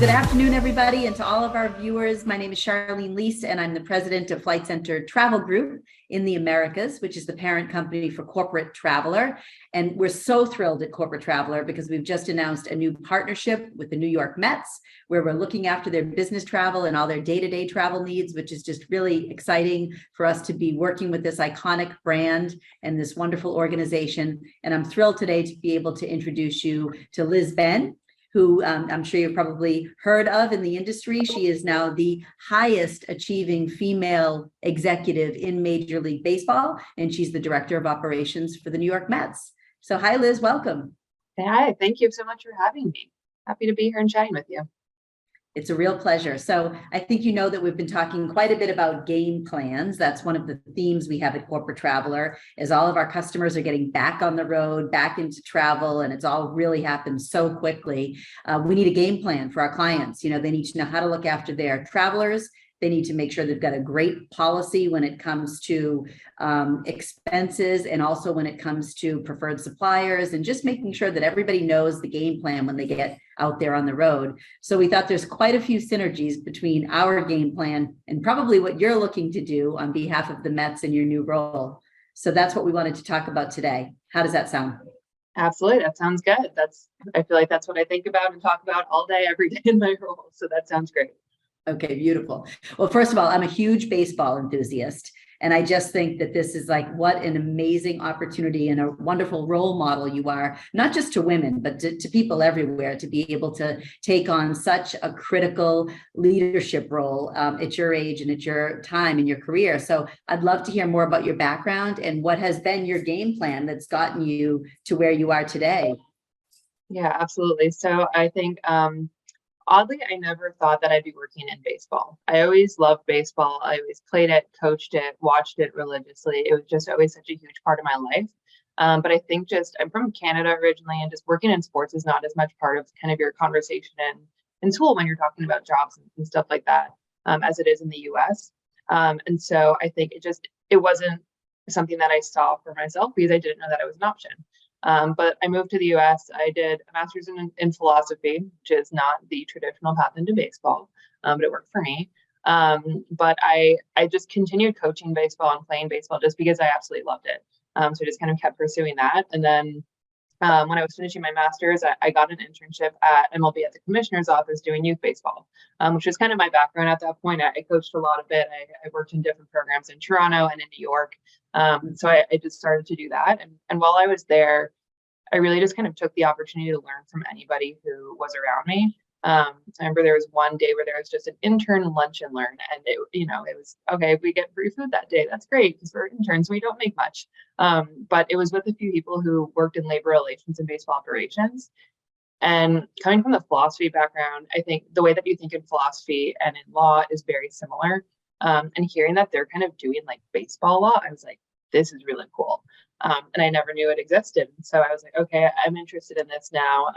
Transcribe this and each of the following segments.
Good afternoon, everybody, and to all of our viewers. My name is Charlene Leiss, and I'm the president of Flight Center Travel Group in the Americas, which is the parent company for Corporate Traveler. And we're so thrilled at Corporate Traveler because we've just announced a new partnership with the New York Mets, where we're looking after their business travel and all their day-to-day travel needs, which is just really exciting for us to be working with this iconic brand and this wonderful organization. And I'm thrilled today to be able to introduce you to Liz Benn, who I'm sure you've probably heard of in the industry. She is now the highest achieving female executive in Major League Baseball, and she's the director of operations for the New York Mets. So hi, Liz, welcome. Hi, thank you so much for having me. Happy to be here and chatting with you. It's a real pleasure. So I think you know that we've been talking quite a bit about game plans. That's one of the themes we have at Corporate Traveler, is all of our customers are getting back on the road, back into travel, and it's all really happened so quickly. We need a game plan for our clients. You know, they need to know how to look after their travelers. They need to make sure they've got a great policy when it comes to expenses, and also when it comes to preferred suppliers, and just making sure that everybody knows the game plan when they get out there on the road. So we thought there's quite a few synergies between our game plan and probably what you're looking to do on behalf of the Mets in your new role. So that's what we wanted to talk about today. How does that sound? Absolutely. That sounds good. I feel like that's what I think about and talk about all day, every day in my role. So that sounds great. Okay, beautiful. Well, first of all, I'm a huge baseball enthusiast, and I just think that this is like, what an amazing opportunity and a wonderful role model you are, not just to women, but to people everywhere, to be able to take on such a critical leadership role at your age and at your time in your career. So I'd love to hear more about your background and what has been your game plan that's gotten you to where you are today. Yeah, absolutely. So I think, oddly, I never thought that I'd be working in baseball. I always loved baseball. I always played it, coached it, watched it religiously. It was just always such a huge part of my life. But I think I'm from Canada originally, and just working in sports is not as much part of kind of your conversation in school when you're talking about jobs and stuff like that, as it is in the US. And so I think it wasn't something that I saw for myself because I didn't know that it was an option. But I moved to the US. I did a master's in philosophy, which is not the traditional path into baseball, but it worked for me. But I just continued coaching baseball and playing baseball just because I absolutely loved it. So I just kind of kept pursuing that. And then when I was finishing my master's, I got an internship at MLB at the commissioner's office doing youth baseball, which was kind of my background at that point. I coached a lot of it. I worked in different programs in Toronto and in New York. So I just started to do that. And while I was there, I really just kind of took the opportunity to learn from anybody who was around me. I remember there was one day where there was just an intern lunch and learn, and it was okay if we get free food that day. That's great because we're interns, we don't make much. But it was with a few people who worked in labor relations and baseball operations. And coming from the philosophy background, I think the way that you think in philosophy and in law is very similar. And hearing that they're kind of doing like baseball law, I was like, this is really cool. And I never knew it existed. So I was like, okay, I'm interested in this now.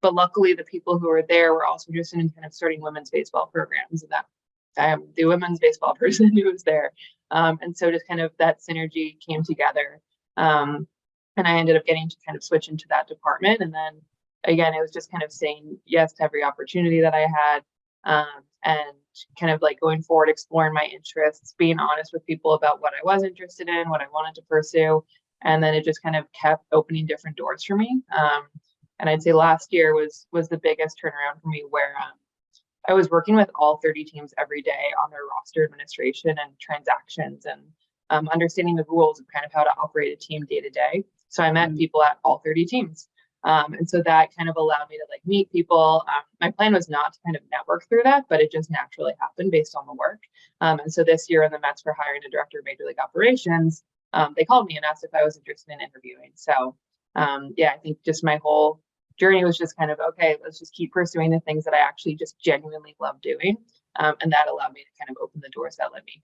But luckily, the people who were there were also interested in kind of starting women's baseball programs, and that I am the women's baseball person who was there. And so just kind of that synergy came together. And I ended up getting to kind of switch into that department. And then again, it was just kind of saying yes to every opportunity that I had, and kind of like going forward, exploring my interests, being honest with people about what I was interested in, what I wanted to pursue. And then it just kind of kept opening different doors for me. And I'd say last year was the biggest turnaround for me, where I was working with all 30 teams every day on their roster administration and transactions, and understanding the rules of kind of how to operate a team day to day. So I met people at all 30 teams. And so that kind of allowed me to like meet people. My plan was not to kind of network through that, but it just naturally happened based on the work. And so this year when the Mets were hiring a director of Major League Operations, they called me and asked if I was interested in interviewing. So yeah, I think just my whole journey was just kind of, okay, let's just keep pursuing the things that I actually just genuinely love doing. And that allowed me to kind of open the doors that led me here.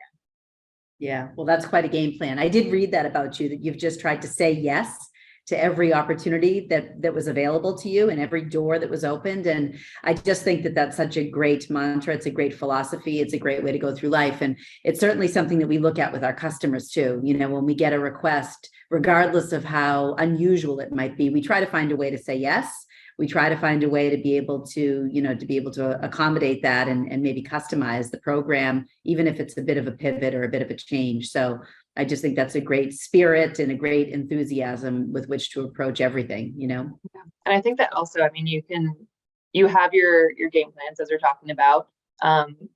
Yeah, well, that's quite a game plan. I did read that about you, that you've just tried to say yes to every opportunity that was available to you and every door that was opened. And I just think that that's such a great mantra. It's a great philosophy. It's a great way to go through life. And it's certainly something that we look at with our customers too. You know, when we get a request, regardless of how unusual it might be, we try to find a way to say yes. we try to find a way to be able to, accommodate that and maybe customize the program, even if it's a bit of a pivot or a bit of a change. So I just think that's a great spirit and a great enthusiasm with which to approach everything, Yeah. And I think that also, I mean, you have your game plans as we're talking about,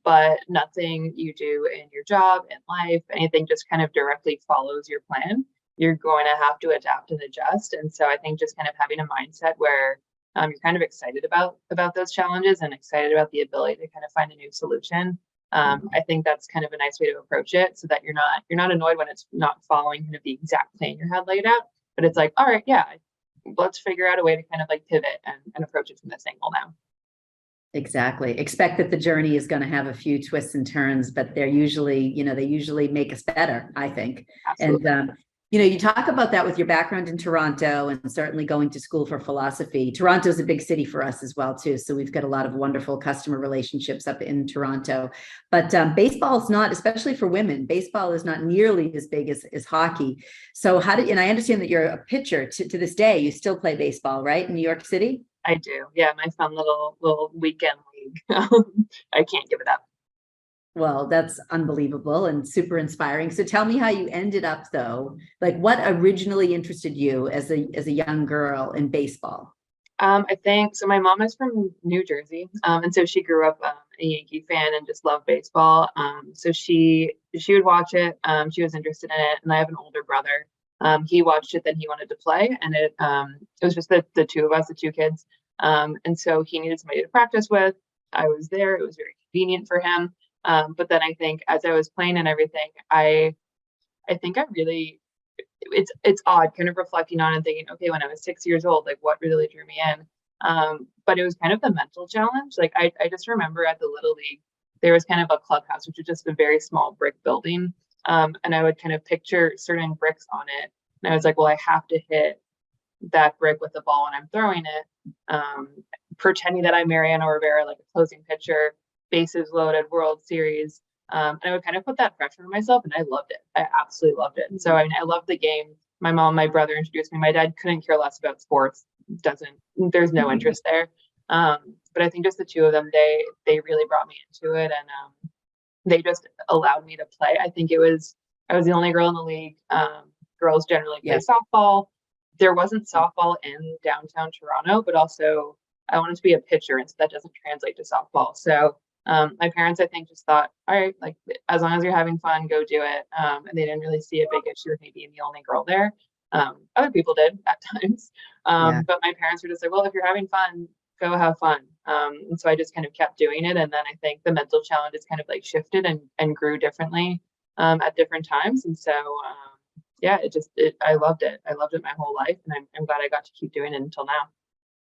but nothing you do in your job, in life, anything just kind of directly follows your plan. You're going to have to adapt and adjust. And so I think just kind of having a mindset where you're kind of excited about those challenges and excited about the ability to kind of find a new solution. I think that's kind of a nice way to approach it, so that you're not annoyed when it's not following kind of the exact plan you had laid out, but it's like, all right, yeah, let's figure out a way to kind of like pivot and approach it from this angle now. Exactly. Expect that the journey is going to have a few twists and turns, but they usually make us better, I think. Absolutely. And you talk about that with your background in Toronto and certainly going to school for philosophy. Toronto is a big city for us as well, too. So we've got a lot of wonderful customer relationships up in Toronto. But baseball is not, especially for women, baseball is not nearly as big as hockey. So and I understand that you're a pitcher to this day. You still play baseball, right, in New York City? I do. Yeah, my fun little weekend league. I can't give it up. Well, that's unbelievable and super inspiring. So tell me how you ended up, though. Like, what originally interested you as a young girl in baseball? I think so. My mom is from New Jersey, and so she grew up a Yankee fan and just loved baseball. So she would watch it. She was interested in it, and I have an older brother. He watched it, then he wanted to play, and it was just the two of us, the two kids. And so he needed somebody to practice with. I was there. It was very convenient for him. But then I think as I was playing and everything, I think I really, it's odd kind of reflecting on and thinking, okay, when I was 6 years old, like what really drew me in? But it was kind of the mental challenge. Like I just remember at the Little League, there was kind of a clubhouse, which was just a very small brick building. And I would kind of picture certain bricks on it. And I was like, well, I have to hit that brick with the ball when I'm throwing it. Pretending that I'm Mariano Rivera, like a closing pitcher, bases loaded, World Series. And I would kind of put that pressure on myself, and I loved it. I absolutely loved it. And so, I mean, I loved the game. My mom, my brother introduced me. My dad couldn't care less about sports. There's no interest there. But I think just the two of them, they really brought me into it, and they just allowed me to play. I was the only girl in the league. Girls generally play softball. There wasn't softball in downtown Toronto, but also I wanted to be a pitcher, and so that doesn't translate to softball. So my parents, I think, just thought, all right, like as long as you're having fun, go do it. And they didn't really see a big issue with me being the only girl there. Other people did at times. But my parents were just like, well, if you're having fun, go have fun. And so I just kind of kept doing it. And then I think the mental challenges kind of like shifted and grew differently at different times. And so, I loved it. I loved it my whole life. And I'm glad I got to keep doing it until now.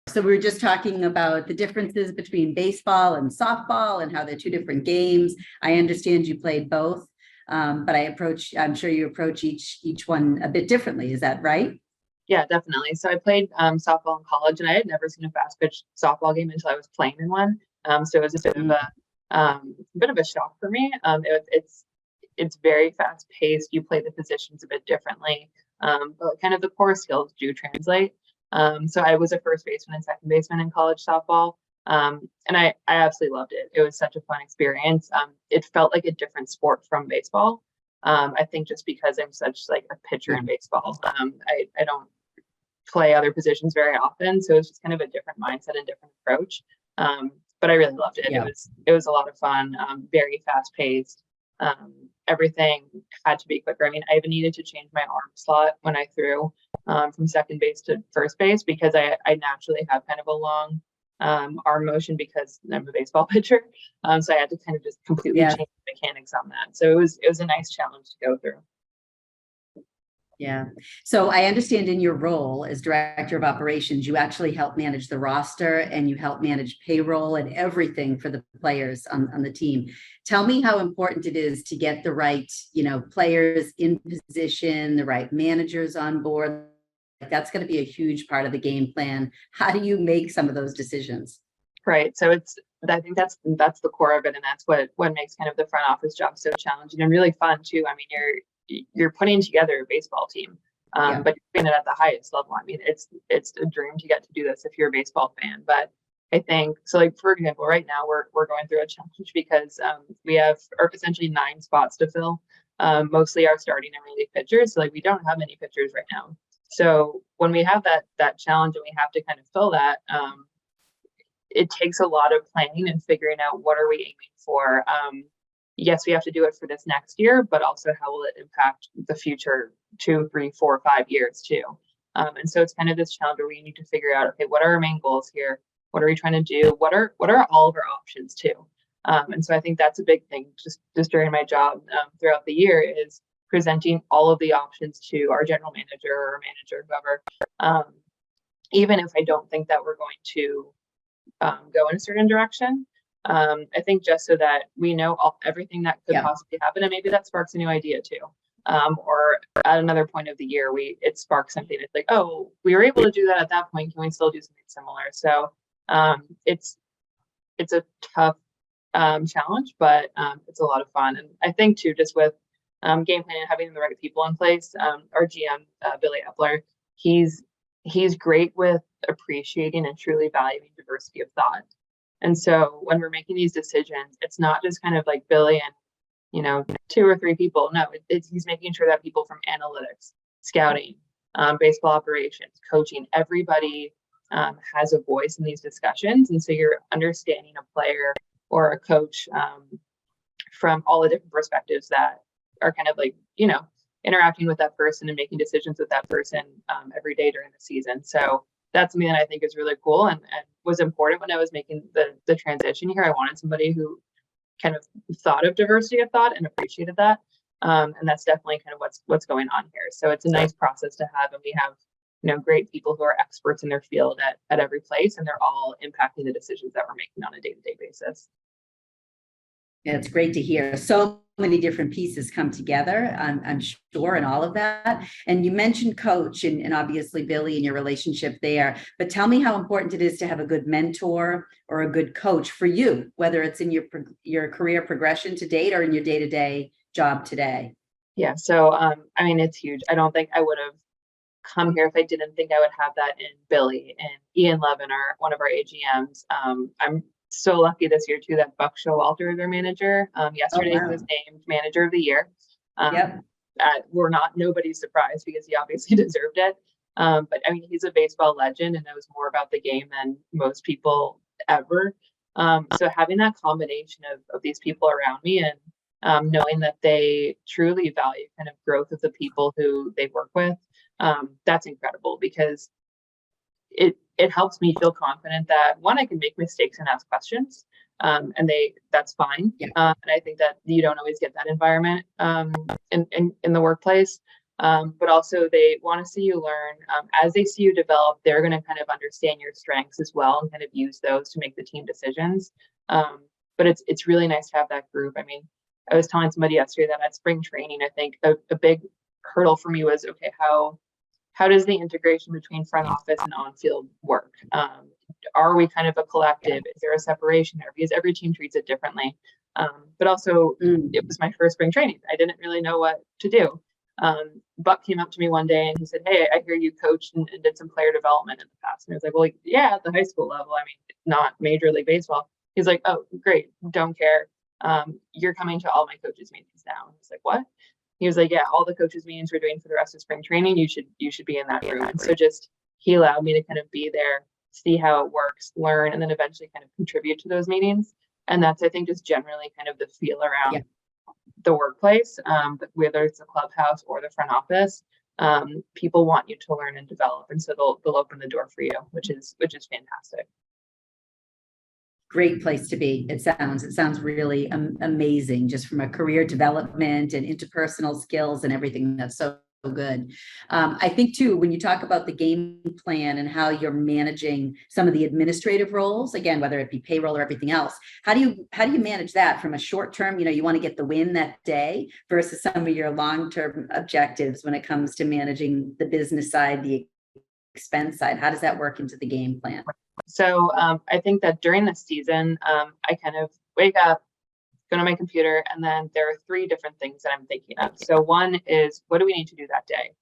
So we were just talking about the differences between baseball and softball and how they're two different games. I understand you played both, but I'm sure you approach each one a bit differently. Is that right? Yeah, definitely. So I played softball in college, and I had never seen a fast pitch softball game until I was playing in one. So it was a bit of a shock for me. It's very fast paced. You play the positions a bit differently, but kind of the core skills do translate. So I was a first baseman and second baseman in college softball. And I absolutely loved it. It was such a fun experience. It felt like a different sport from baseball. I think just because I'm such like a pitcher in baseball, I don't play other positions very often. So it's just kind of a different mindset and different approach. But I really loved it. Yeah. It was a lot of fun, very fast paced. Everything had to be quicker. I mean, I even needed to change my arm slot when I threw from second base to first base, because I naturally have kind of a long arm motion because I'm a baseball pitcher. So I had to kind of just completely change the mechanics on that. So it was a nice challenge to go through. Yeah. So I understand in your role as director of operations, you actually help manage the roster and you help manage payroll and everything for the players on the team. Tell me how important it is to get the right, players in position, the right managers on board. That's going to be a huge part of the game plan. How do you make some of those decisions? Right. So I think that's the core of it. And that's what makes kind of the front office job so challenging and really fun too. I mean, you're putting together a baseball team. Yeah. but you're doing it at the highest level. I mean, it's a dream to get to do this if you're a baseball fan. But I think so. Like for example, right now we're going through a challenge because we have essentially 9 spots to fill. Mostly our starting and relief pitchers. So like we don't have any pitchers right now. So when we have that challenge and we have to kind of fill that, it takes a lot of planning and figuring out what are we aiming for. Yes, we have to do it for this next year, but also how will it impact the future 2, 3, 4, 5 years too. And so it's kind of this challenge where we need to figure out, okay, what are our main goals here? What are we trying to do? What are all of our options too? And so I think that's a big thing just during my job throughout the year is presenting all of the options to our general manager or manager, whoever, even if I don't think that we're going to go in a certain direction. I think just so that we know everything that could possibly happen, and maybe that sparks a new idea too. Or at another point of the year, it sparks something. It's like, oh, we were able to do that at that point. Can we still do something similar? So it's a tough challenge, but it's a lot of fun. And I think too, just with game planning and having the right people in place, our GM Billy Epler, he's great with appreciating and truly valuing diversity of thought. And so when we're making these decisions, it's not just kind of like Billy and 2 or 3 people. No, he's making sure that people from analytics, scouting, baseball operations, coaching, everybody has a voice in these discussions. And so you're understanding a player or a coach from all the different perspectives that are kind of like, interacting with that person and making decisions with that person every day during the season. So that's something that I think is really cool and was important when I was making the transition here. I wanted somebody who kind of thought of diversity of thought and appreciated that. And that's definitely kind of what's going on here. So it's a nice process to have. And we have, great people who are experts in their field at every place, and they're all impacting the decisions that we're making on a day-to-day basis. Yeah, it's great to hear. So many different pieces come together, I'm sure, and all of that. And you mentioned coach and obviously Billy and your relationship there, but tell me how important it is to have a good mentor or a good coach for you, whether it's in your career progression to date or in your day-to-day job today. Yeah, so I mean, it's huge. I don't think I would have come here if I didn't think I would have that in Billy and Ian Levin, one of our AGMs. I'm so lucky this year too that Buck Showalter is our manager. Yesterday he was named manager of the year. Nobody's surprised because he obviously deserved it. But I mean, he's a baseball legend and knows more about the game than most people ever. So having that combination of these people around me and knowing that they truly value kind of growth of the people who they work with, that's incredible because it helps me feel confident that one, I can make mistakes and ask questions, and that's fine. And I think that you don't always get that environment in the workplace, but also they want to see you learn. As they see you develop, they're going to kind of understand your strengths as well and kind of use those to make the team decisions. But it's really nice to have that group. I mean, I was telling somebody yesterday that at spring training, I think a big hurdle for me was, okay, how does the integration between front office and on-field work? Are we kind of a collective? Is there a separation there? Because every team treats it differently. But also, it was my first spring training. I didn't really know what to do. Buck came up to me one day and he said, "Hey, I hear you coached and did some player development in the past." And I was like, "Well, yeah, at the high school level. I mean, not Major League Baseball." He's like, "Oh, great. Don't care. You're coming to all my coaches' meetings now." And I was like, "What?" He was like, "Yeah, all the coaches meetings we're doing for the rest of spring training, you should be in that room." And so he allowed me to kind of be there, see how it works, learn, and then eventually kind of contribute to those meetings. And that's, I think, just generally kind of the feel around the workplace, whether it's the clubhouse or the front office. People want you to learn and develop, and so they'll open the door for you, which is fantastic. Great place to be. It sounds really amazing, just from a career development and interpersonal skills and everything. That's so good. I think too, when you talk about the game plan and how you're managing some of the administrative roles, again, whether it be payroll or everything else, how do you manage that from a short term, you want to get the win that day versus some of your long-term objectives when it comes to managing the business side, the expense side? How does that work into the game plan? So I think that during the season, I kind of wake up, go to my computer, and then there are 3 different things that I'm thinking of. So one is, what do we need to do that day?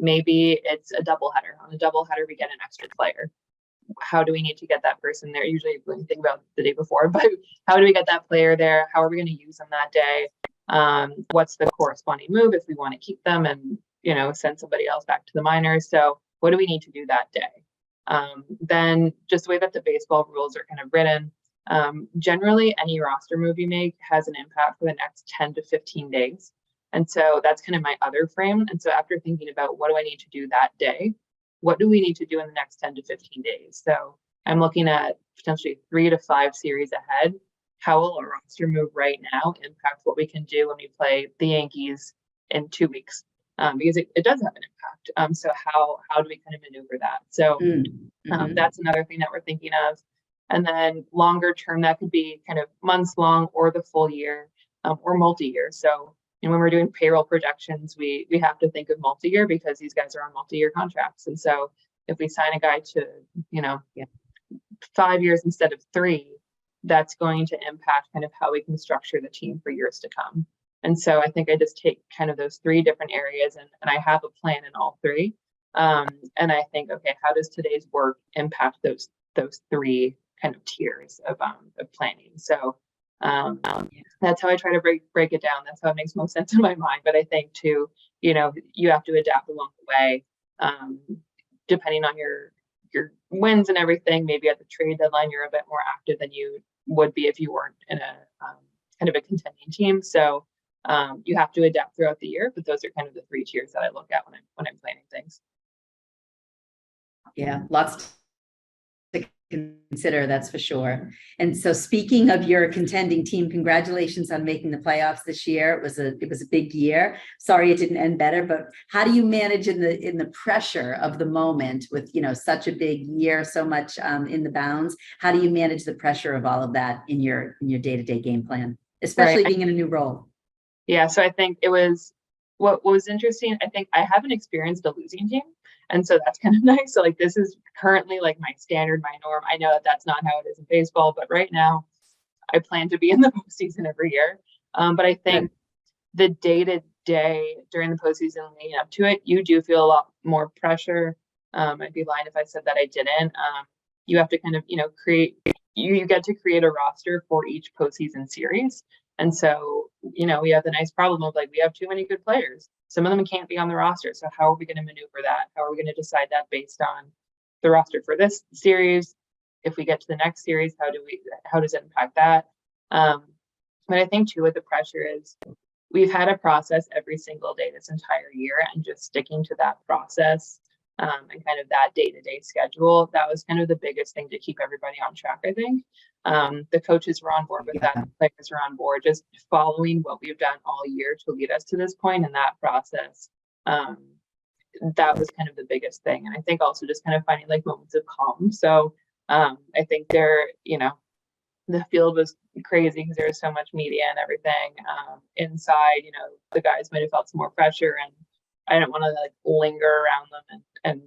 Maybe it's a doubleheader. On a doubleheader, we get an extra player. How do we need to get that person there? Usually we think about the day before, but how do we get that player there? How are we going to use them that day? What's the corresponding move if we want to keep them and, send somebody else back to the minors? So what do we need to do that day? Then just the way that the baseball rules are kind of written, generally any roster move you make has an impact for the next 10 to 15 days. And so that's kind of my other frame. And so after thinking about what do I need to do that day, what do we need to do in the next 10 to 15 days? So I'm looking at potentially 3 to 5 series ahead. How will a roster move right now impact what we can do when we play the Yankees in 2 weeks? Because it does have an impact. So how do we kind of maneuver that? So that's another thing that we're thinking of. And then longer term, that could be kind of months long or the full year or multi-year. So when we're doing payroll projections, we have to think of multi-year because these guys are on multi-year contracts. And so if we sign a guy to, 5 years instead of 3, that's going to impact kind of how we can structure the team for years to come. And so I think I just take kind of those 3 different areas and I have a plan in all 3. And I think, okay, how does today's work impact those 3 kind of tiers of planning? So that's how I try to break it down. That's how it makes most sense in my mind. But I think too, you have to adapt along the way, depending on your wins and everything. Maybe at the trade deadline, you're a bit more active than you would be if you weren't in a kind of a contending team. So you have to adapt throughout the year. But those are kind of the 3 tiers that I look at when I'm planning things. Yeah, lots to consider, that's for sure. And so speaking of your contending team, congratulations on making the playoffs this year. It was a big year. Sorry it didn't end better, but how do you manage in the pressure of the moment with such a big year, so much in the bounds? How do you manage the pressure of all of that in your day-to-day game plan, especially being in a new role? Yeah, so I think it was what was interesting. I think I haven't experienced a losing team. And so that's kind of nice. So like, this is currently like my standard, my norm. I know that that's not how it is in baseball, but right now I plan to be in the postseason every year. But I think the day-to-day during the postseason leading up to it, you do feel a lot more pressure. I'd be lying if I said that I didn't. You have to kind of, you get to create a roster for each postseason series. And so, we have the nice problem of like, we have too many good players. Some of them can't be on the roster. So how are we going to maneuver that? How are we going to decide that based on the roster for this series? If we get to the next series, how does it impact that? But I think too, with the pressure is we've had a process every single day this entire year, and just sticking to that process and kind of that day-to-day schedule, that was kind of the biggest thing to keep everybody on track, I think. The coaches were on board with that, the players were on board, just following what we've done all year to lead us to this point in that process. That was kind of the biggest thing. And I think also just kind of finding like moments of calm. So I think the field was crazy because there was so much media and everything inside. The guys might have felt some more pressure, and I didn't want to like linger around them and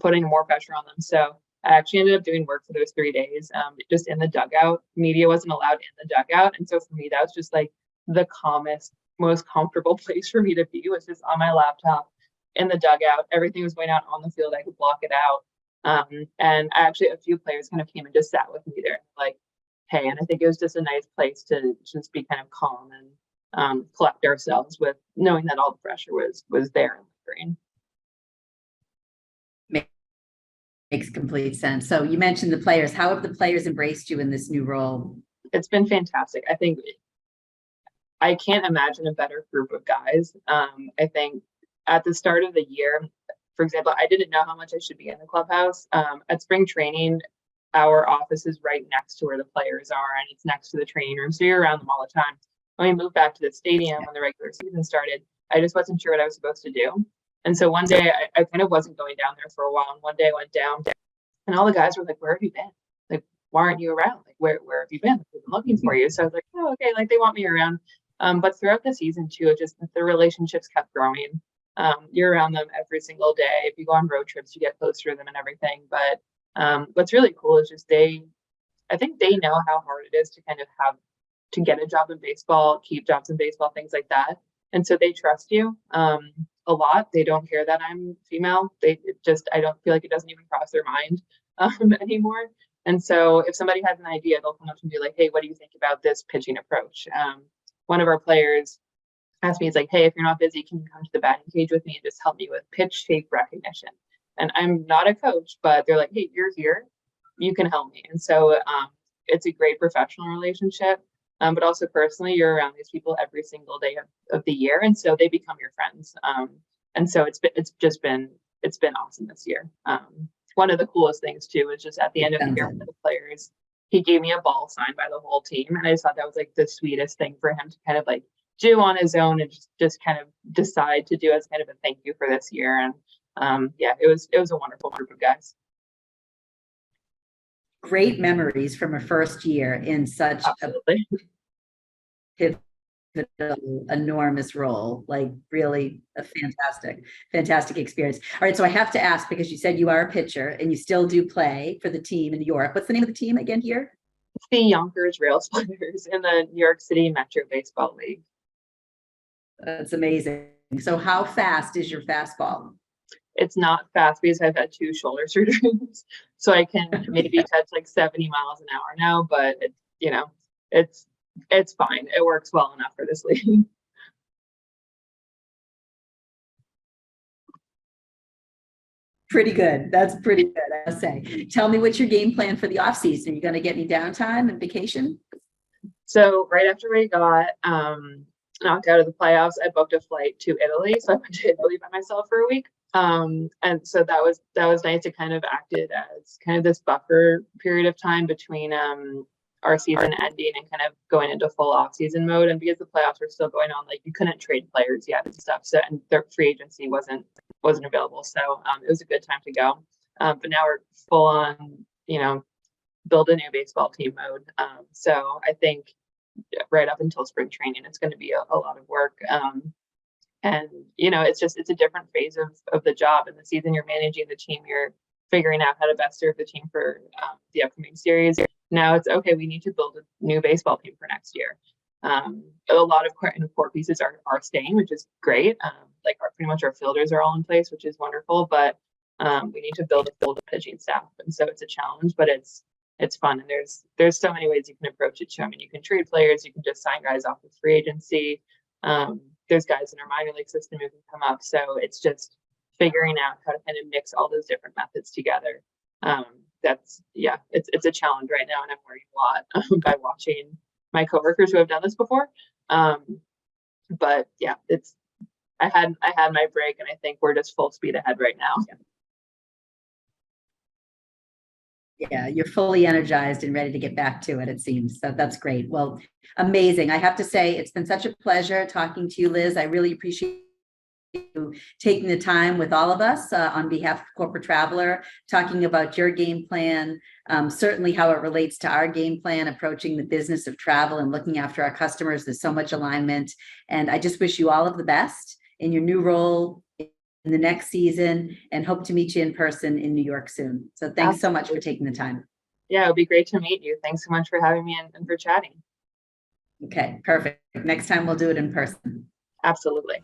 putting more pressure on them. So I actually ended up doing work for those 3 days, just in the dugout. Media wasn't allowed in the dugout. And so for me, that was just like the calmest, most comfortable place for me to be, was just on my laptop in the dugout. Everything was going out on the field. I could block it out. And actually a few players kind of came and just sat with me there, like, hey, and I think it was just a nice place to just be kind of calm and collect ourselves with knowing that all the pressure was there and lingering. Makes complete sense. So you mentioned the players. How have the players embraced you in this new role? It's been fantastic. I think I can't imagine a better group of guys. I think at the start of the year, for example, I didn't know how much I should be in the clubhouse. At spring training, our office is right next to where the players are, and it's next to the training room. So you're around them all the time. When we moved back to the stadium when the regular season started, I just wasn't sure what I was supposed to do. And so one day I kind of wasn't going down there for a while. And one day I went down and all the guys were like, where have you been? Like, why aren't you around? Like, where have you been? They've been looking for you. So I was like, oh, okay. Like, they want me around. But throughout the season too, it just, the relationships kept growing. You're around them every single day. If you go on road trips, you get closer to them and everything. But what's really cool is just I think they know how hard it is to kind of to get a job in baseball, keep jobs in baseball, things like that. And so they trust you a lot. They don't care that I'm female. I don't feel like it doesn't even cross their mind anymore. And so if somebody has an idea, they'll come up to me like, hey, what do you think about this pitching approach? One of our players asked me, he's like, hey, if you're not busy, can you come to the batting cage with me and just help me with pitch shape recognition? And I'm not a coach, but they're like, hey, you're here, you can help me. And so it's a great professional relationship, but also personally, you're around these people every single day of the year. And so they become your friends. And so it's been awesome this year. One of the coolest things too is just at the end of the year with the players, he gave me a ball signed by the whole team. And I just thought that was like the sweetest thing for him to kind of like do on his own and just kind of decide to do as kind of a thank you for this year. And yeah, it was a wonderful group of guys. Great memories from a first year in such Absolutely. a pivotal, enormous role. Like really a fantastic experience. All right, so I have to ask, because you said you are a pitcher and you still do play for the team in New York. What's the name of the team again here? It's the Yonkers Rail Splitters in the New York City Metro Baseball League. That's amazing. So how fast is your fastball? It's not fast because I've had 2 shoulder surgeries, so I can maybe touch like 70 miles an hour now, but it's fine. It works well enough for this league. Pretty good. That's pretty good, I'll say. Tell me what's your game plan for the off season. Are you going to get any downtime and vacation? So right after we got knocked out of the playoffs, I booked a flight to Italy. So I went to Italy by myself for a week. And so that was nice. It kind of acted as kind of this buffer period of time between our season ending and kind of going into full off season mode. And because the playoffs were still going on, like you couldn't trade players yet and stuff. So and their free agency wasn't available. So it was a good time to go. But now we're full on, build a new baseball team mode. So I think right up until spring training, it's going to be a lot of work. And it's a different phase of the job. In the season, you're managing the team, you're figuring out how to best serve the team for the upcoming series. Now it's okay, we need to build a new baseball team for next year. A lot of core pieces are staying, which is great. Pretty much our fielders are all in place, which is wonderful, but we need to build a full pitching staff. And so it's a challenge, but it's fun. And there's so many ways you can approach it too. I mean, you can trade players, you can just sign guys off with free agency. There's guys in our minor league system who can come up. So it's just figuring out how to kind of mix all those different methods together. It's a challenge right now, and I'm learning a lot by watching my coworkers who have done this before. But yeah, I had my break, and I think we're just full speed ahead right now. Yeah, you're fully energized and ready to get back to it, it seems. So that's great. Well, amazing. I have to say, it's been such a pleasure talking to you, Liz. I really appreciate you taking the time with all of us on behalf of Corporate Traveler, talking about your game plan, certainly how it relates to our game plan, approaching the business of travel and looking after our customers. There's so much alignment. And I just wish you all of the best in your new role in the next season, and hope to meet you in person in New York soon. So thanks so much for taking the time. Yeah, it would be great to meet you. Thanks so much for having me and for chatting. Okay, perfect. Next time we'll do it in person. Absolutely.